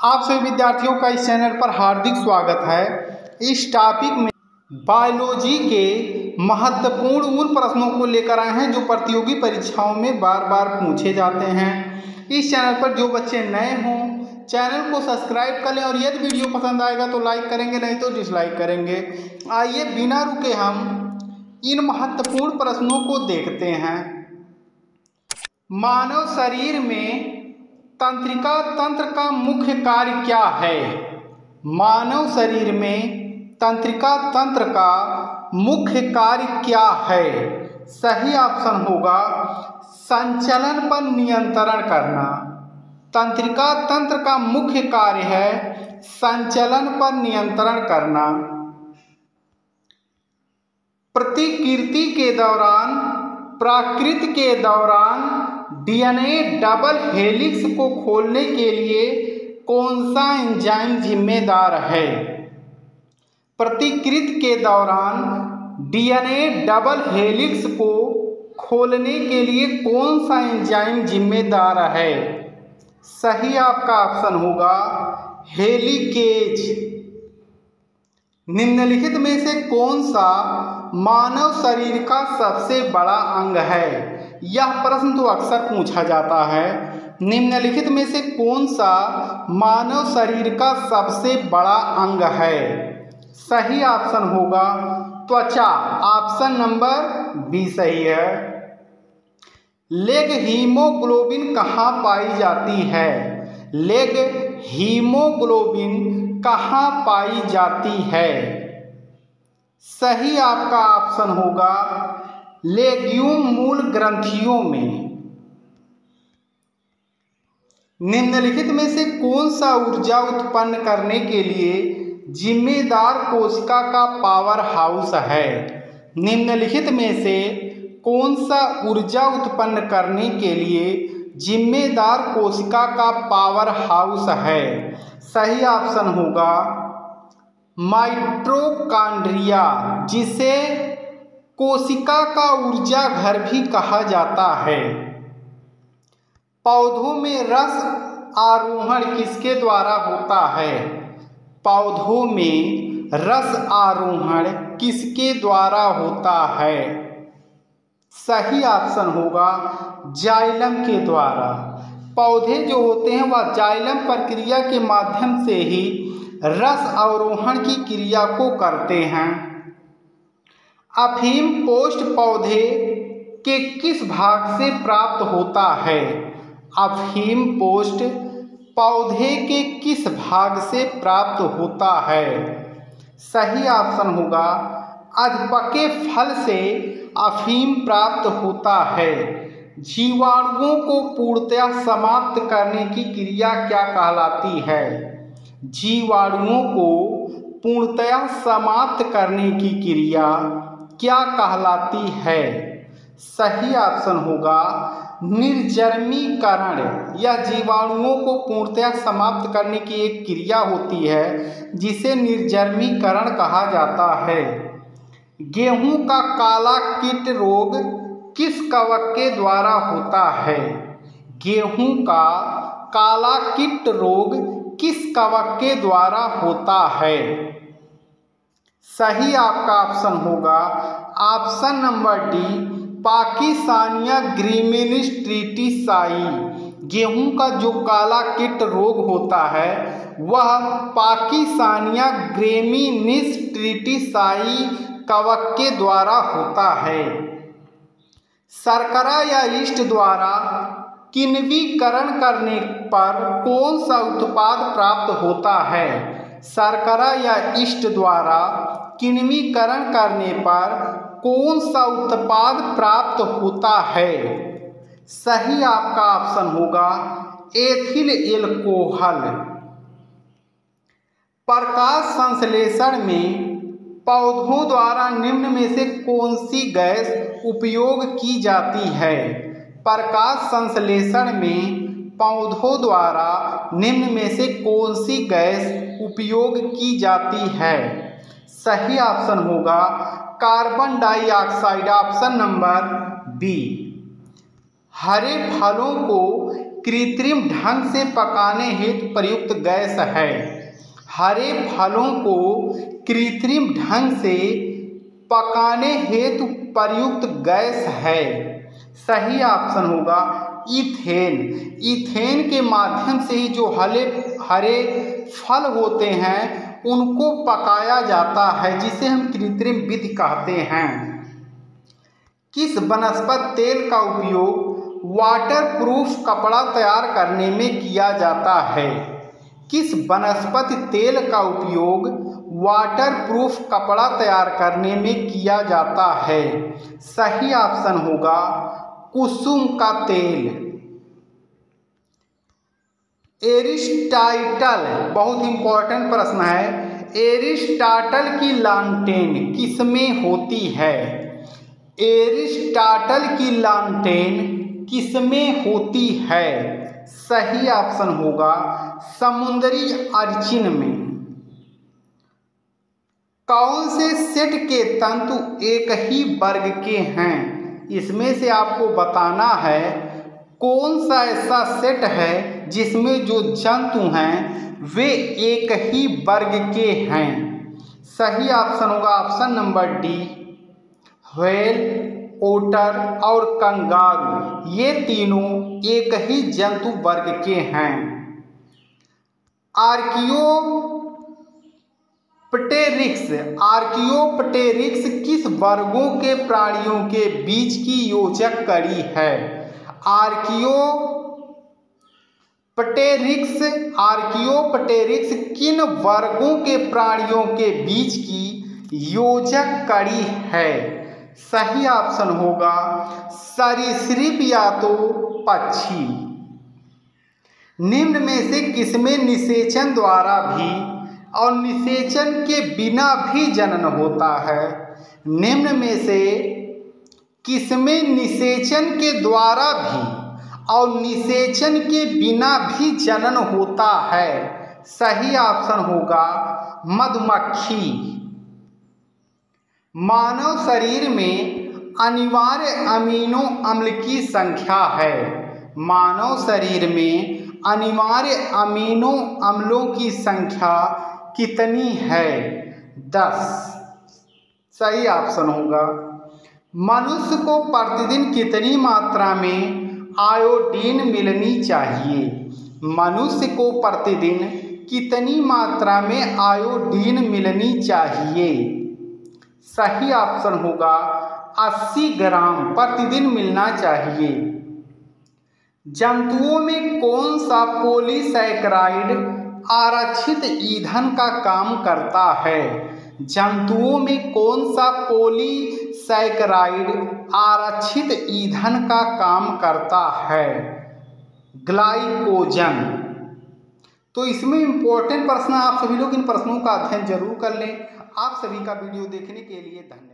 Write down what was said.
आप सभी विद्यार्थियों का इस चैनल पर हार्दिक स्वागत है। इस टॉपिक में बायोलॉजी के महत्वपूर्ण उन प्रश्नों को लेकर आए हैं जो प्रतियोगी परीक्षाओं में बार बार पूछे जाते हैं। इस चैनल पर जो बच्चे नए हों चैनल को सब्सक्राइब कर लें और यदि वीडियो पसंद आएगा तो लाइक करेंगे, नहीं तो डिसलाइक करेंगे। आइए बिना रुके हम इन महत्वपूर्ण प्रश्नों को देखते हैं। मानव शरीर में तंत्रिका तंत्र का मुख्य कार्य क्या है? मानव शरीर में तंत्रिका तंत्र का मुख्य कार्य क्या है? सही ऑप्शन होगा संचलन पर नियंत्रण करना। तंत्रिका तंत्र का मुख्य कार्य है संचलन पर नियंत्रण करना। प्रतिकृति के दौरान प्राकृति के दौरान डीएनए डबल हेलिक्स को खोलने के लिए कौन सा एंजाइम जिम्मेदार है? प्रतिकृति के दौरान डीएनए डबल हेलिक्स को खोलने के लिए कौन सा एंजाइम जिम्मेदार है? सही आपका ऑप्शन होगा हेलिकेज। निम्नलिखित में से कौन सा मानव शरीर का सबसे बड़ा अंग है? यह प्रश्न तो अक्सर पूछा जाता है। निम्नलिखित में से कौन सा मानव शरीर का सबसे बड़ा अंग है? सही ऑप्शन होगा त्वचा। ऑप्शन नंबर बी सही है। लेग हीमोग्लोबिन कहाँ पाई जाती है? लेग हीमोग्लोबिन कहाँ पाई जाती है? सही आपका ऑप्शन होगा लेग्यूम मूल ग्रंथियों में। निम्नलिखित में से कौन सा ऊर्जा उत्पन्न करने के लिए जिम्मेदार कोशिका का पावर हाउस है? निम्नलिखित में से कौन सा ऊर्जा उत्पन्न करने के लिए जिम्मेदार कोशिका का पावर हाउस है? सही ऑप्शन होगा माइटोकॉन्ड्रिया, जिसे कोशिका का ऊर्जा घर भी कहा जाता है। पौधों में रस आरोहण किसके द्वारा होता है? पौधों में रस आरोहण किसके द्वारा होता है? सही ऑप्शन होगा जाइलम के द्वारा। पौधे जो होते हैं वह जाइलम प्रक्रिया के माध्यम से ही रस आरोहण की क्रिया को करते हैं। अफीम पोस्ट पौधे के किस भाग से प्राप्त होता है? अफीम पोस्ट पौधे के किस भाग से प्राप्त होता है? सही ऑप्शन होगा अधपके फल से अफीम प्राप्त होता है। जीवाणुओं को पूर्णतः समाप्त करने की क्रिया क्या कहलाती है? जीवाणुओं को पूर्णतः समाप्त करने की क्रिया क्या कहलाती है? सही ऑप्शन होगा निर्जर्मीकरण। यह जीवाणुओं को पूर्णतः समाप्त करने की एक क्रिया होती है जिसे निर्जर्मीकरण कहा जाता है। गेहूं का काला कीट रोग किस कवक के द्वारा होता है? गेहूं का काला कीट रोग किस कवक के द्वारा होता है? सही आपका ऑप्शन होगा ऑप्शन नंबर डी पाकिस्तानिया ग्रीमिनिस ट्रिटिसाई। गेहूं का जो काला कीट रोग होता है वह पाकिस्तानिया ग्रीमिनिस ट्रिटिसाई कवक के द्वारा होता है। शर्करा या यीस्ट द्वारा किण्वीकरण करने पर कौन सा उत्पाद प्राप्त होता है? शर्करा या यीस्ट द्वारा किण्वीकरण करने पर कौन सा उत्पाद प्राप्त होता है? सही आपका ऑप्शन होगा एथिल एल्कोहल। प्रकाश संश्लेषण में पौधों द्वारा निम्न में से कौन सी गैस उपयोग की जाती है? प्रकाश संश्लेषण में पौधों द्वारा निम्न में से कौन सी गैस उपयोग की जाती है? सही ऑप्शन होगा carbon dioxide. Option number B. हरे फलों को कृत्रिम ढंग से पकाने हेतु प्रयुक्त गैस है। हरे फलों को कृत्रिम ढंग से पकाने हेतु प्रयुक्त गैस है। सही ऑप्शन होगा इथेन। इथेन के माध्यम से ही जो हरे फल होते हैं उनको पकाया जाता है, जिसे हम कृत्रिम विधि कहते हैं। किस वनस्पति तेल का उपयोग वाटरप्रूफ कपड़ा तैयार करने में किया जाता है? किस वनस्पति तेल का उपयोग वाटरप्रूफ कपड़ा तैयार करने में किया जाता है? सही ऑप्शन होगा कुसुम का तेल। एरिस्टाटल, बहुत इंपॉर्टेंट प्रश्न है, एरिस्टाटल की लालटेन किसमें होती है? एरिस्टाटल की लालटेन किसमें होती है? सही ऑप्शन होगा समुद्री अर्चिन में। कौन से सेट के तंतु एक ही वर्ग के हैं? इसमें से आपको बताना है कौन सा ऐसा सेट है जिसमें जो जंतु हैं वे एक ही वर्ग के हैं। सही ऑप्शन होगा ऑप्शन नंबर डी, व्हेल, ओटर और कंगारू, ये तीनों एक ही जंतु वर्ग के हैं। आर्कियोप्टेरिक्स किस वर्गों के प्राणियों के बीच की योजक कड़ी है? आर्कियोप्टेरिक्स किन वर्गों के प्राणियों के बीच की योजक कड़ी है? सही ऑप्शन होगा सरीसृप या तो पक्षी। निम्न में से किसमें निषेचन द्वारा भी और निषेचन के बिना भी जनन होता है? निम्न में से किसमें निषेचन के द्वारा भी और निषेचन के बिना भी जनन होता है? सही ऑप्शन होगा मधुमक्खी। मानव शरीर में अनिवार्य अमीनो अम्ल की संख्या है। मानव शरीर में अनिवार्य अमीनो अम्लों की संख्या कितनी है? 10। सही ऑप्शन होगा। मनुष्य को प्रतिदिन कितनी मात्रा में आयोडीन मिलनी चाहिए? मनुष्य को प्रतिदिन कितनी मात्रा में आयोडीन मिलनी चाहिए? सही ऑप्शन होगा 80 ग्राम प्रतिदिन मिलना चाहिए। जंतुओं में कौन सा पॉलीसैकेराइड आरक्षित ईंधन का काम करता है? जंतुओं में कौन सा पॉलीसैकेराइड आरक्षित ईंधन का काम करता है? ग्लाइकोजन। तो इसमें इंपॉर्टेंट प्रश्न, आप सभी लोग इन प्रश्नों का अध्ययन जरूर कर लें। आप सभी का वीडियो देखने के लिए धन्यवाद।